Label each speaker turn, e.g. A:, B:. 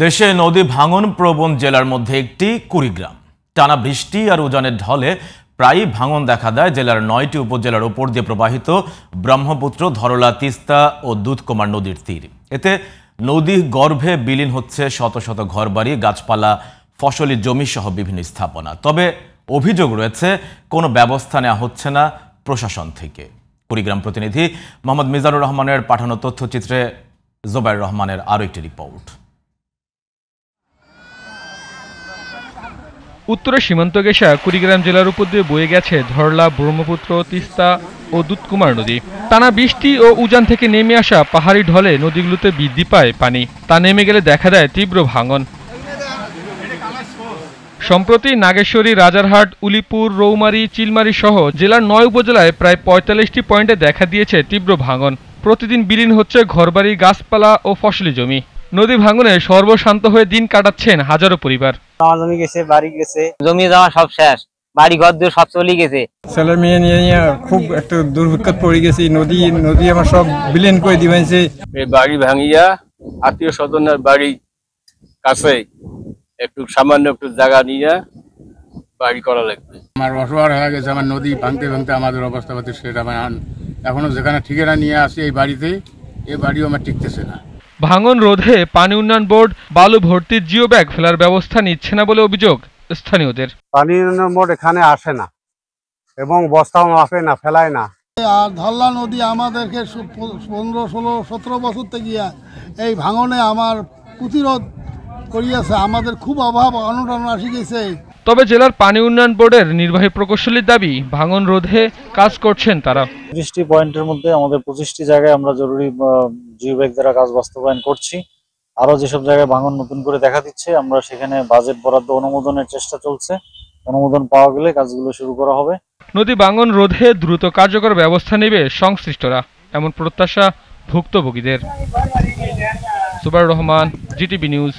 A: দেশে নদী ভাঙন প্রবণ জেলার মধ্যে একটি কুড়িগ্রাম। টানা বৃষ্টি আর উজানের ঢলে প্রায়ই ভাঙন দেখা দেয় জেলার ৯টি উপজেলার উপর দিয়ে প্রবাহিত ব্রহ্মপুত্র, ধরলা, তিস্তা ও দুধকুমার নদীর তীর। এতে নদী গর্ভে বিলীন হচ্ছে শত শত ঘরবাড়ি, গাছপালা, ফসলি জমি সহ বিভিন্ন স্থাপনা। তবে অভিযোগ রয়েছে কোনো ব্যবস্থা নেওয়া হচ্ছে না প্রশাসন থেকে। কুড়িগ্রাম প্রতিনিধি মোহাম্মদ মিজানুর রহমানের পাঠানো তথ্যচিত্রে জোবায়ের রহমানের আরও একটি রিপোর্ট।
B: উত্তরে সীমান্ত ঘেঁষা কুড়িগ্রাম জেলার উপর দিয়ে বয়ে গেছে ধরলা, ব্রহ্মপুত্র, তিস্তা ও দুধকুমার নদী। টানা বৃষ্টি ও উজান থেকে নেমে আসা পাহাড়ি ঢলে নদীগুলোতে বৃদ্ধি পায় পানি। তা নেমে গেলে দেখা দেয় তীব্র ভাঙন। সম্প্রতি নাগেশ্বরী, রাজারহাট, উলিপুর, রৌমারী, চিলমারী সহ জেলার ৯ উপজেলায় প্রায় ৪৫টি পয়েন্টে দেখা দিয়েছে তীব্র ভাঙন। প্রতিদিন বিলীন হচ্ছে ঘরবাড়ি, গাছপালা ও ফসলি জমি। নদী ভাঙনে সর্বশান্ত হয়ে দিন কাটাচ্ছেন হাজারো পরিবার।
C: আমার জমি গেছে, বাড়ি গেছে, জমি জমা সব শেষ, বাড়ি ঘর দূর সব চলে গেছে।
D: ছেলে মেয়ে নিয়ে খুব একটা দুর্ভিক্ষত পড়ে গেছি। নদী আমার সব বিলীন করে দিয়েছে।
E: বাড়ি ভাঙিয়া আত্মীয় স্বজনের বাড়ি কাছে একটু সামান্য একটু জায়গা নিয়ে বাড়ি করা লাগবে।
F: আমার অসহায় হয়ে গেছে। আমার নদী ভাঙতে ভাঙতে আমাদের অবস্থা পাতি সেটা এখনো যেখানে ঠিকানা নিয়ে আসি এই বাড়িতে, এই বাড়িও আমার টিকতেছে না।
B: ভাঙন রোধে পানি উন্নয়ন বোর্ড বালু ভর্তির জিও ব্যাগ ফেলার ব্যবস্থা নিচ্ছে না বলে অভিযোগ স্থানীয়দের।
G: পানি উন্নয়ন বোর্ড এখানে আসে না এবং বস্তাও মাপে না, ফেলায় না।
H: আর ধরলা নদী আমাদেরকে 15, 16, 17 বছর থেকে এই ভাঙনে আমার প্রতিরোধ করিয়াছে। আমাদের খুব অভাব অনটন আসি গেছে।
B: তবে জেলার পানি উন্নয়ন বোর্ডের নির্বাহী প্রকৌশলীর দাবি, ভাঙন রোধে কাজ করছেন তারা।
I: 30টি পয়েন্টের মধ্যে আমাদের 25টি জায়গায় আমরা জরুরি জিও ব্যাগ দ্বারা কাজ বাস্তবায়ন করছি। আরো যেসব জায়গায় ভাঙন নতুন করে দেখা দিচ্ছে, আমরা সেখানে বাজেট বরাদ্দ অনুমোদনের চেষ্টা চলছে। অনুমোদন পাওয়া গেলে কাজগুলো শুরু করা হবে।
B: নদী ভাঙন রোধে দ্রুত কার্যকর ব্যবস্থা নেবে সংশ্লিষ্টরা, এমন প্রত্যাশা ভুক্তভোগীদের। Zobayer Rahman, GTV news.